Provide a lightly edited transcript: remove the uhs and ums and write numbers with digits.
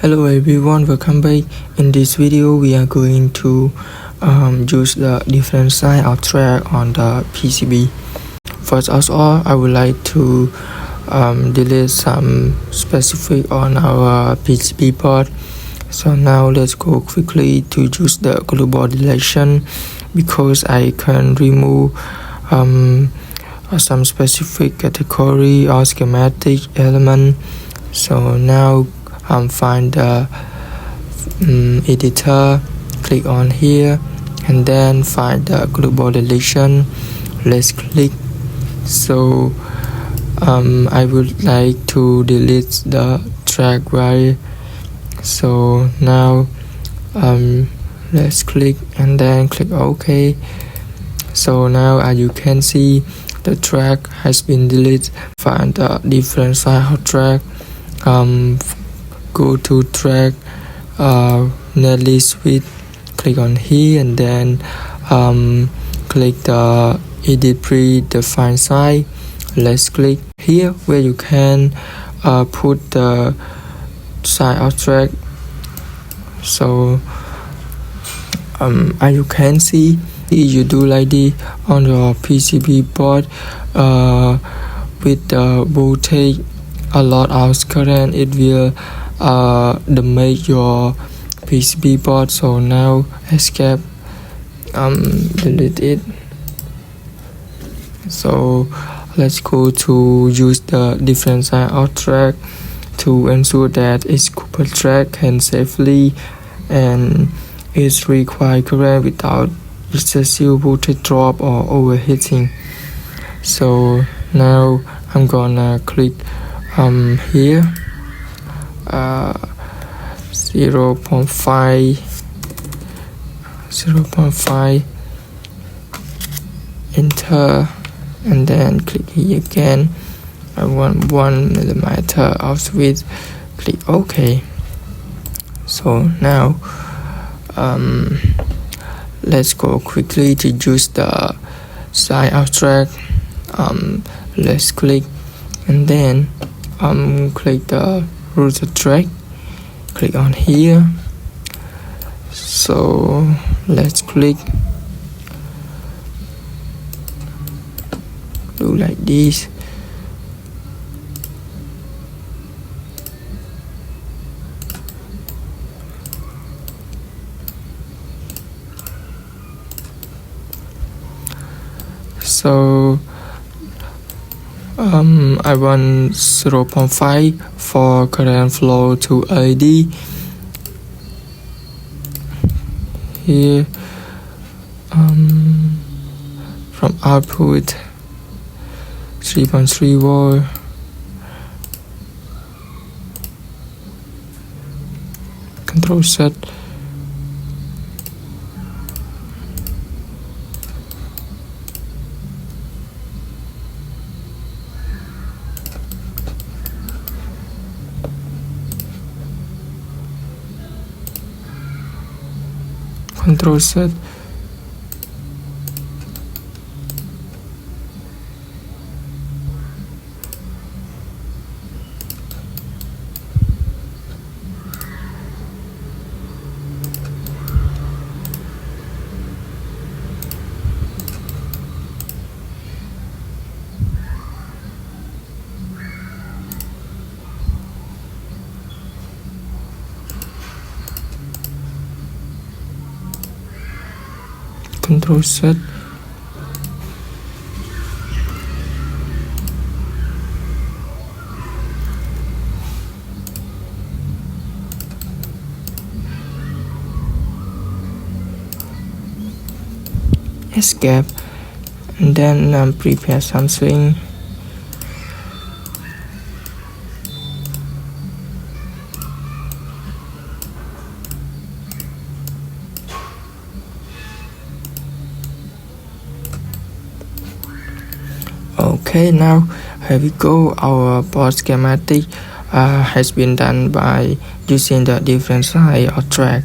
Hello everyone, welcome back. In this video we are going to use the different side of track on the PCB. First of all, I would like to delete some specific on our PCB board. So now let's go quickly to use the global deletion because I can remove some specific category or schematic element. So now find the editor, click on here and then find the global deletion. Let's click. So I would like to delete the track wire. So now let's click and then click OK. So now as you can see, the track has been deleted. Find the different side of track. Go to track, nearly switch, click on here and then click the edit predefined side. Let's click here where you can put the side of track. So as you can see, you do like this on your PCB board with the voltage a lot of current, it will damage your PCB board. So now escape, delete it. So let's go to use the different side of track to ensure that its copper track can safely and is required current without excessive voltage drop or overheating. So now I'm gonna click here 0.5 enter and then click here again. I want 1 millimeter of switch, click OK. So now let's go quickly to use the side of track. Let's click and then click the router track, click on here. So let's click, do like this. So I want 0.5 for current flow to LED. Here from output 3.3 volt. Control set. Control set. Control set. Escape and then prepare something. Okay, now here we go. Our board schematic has been done by using the different side of track.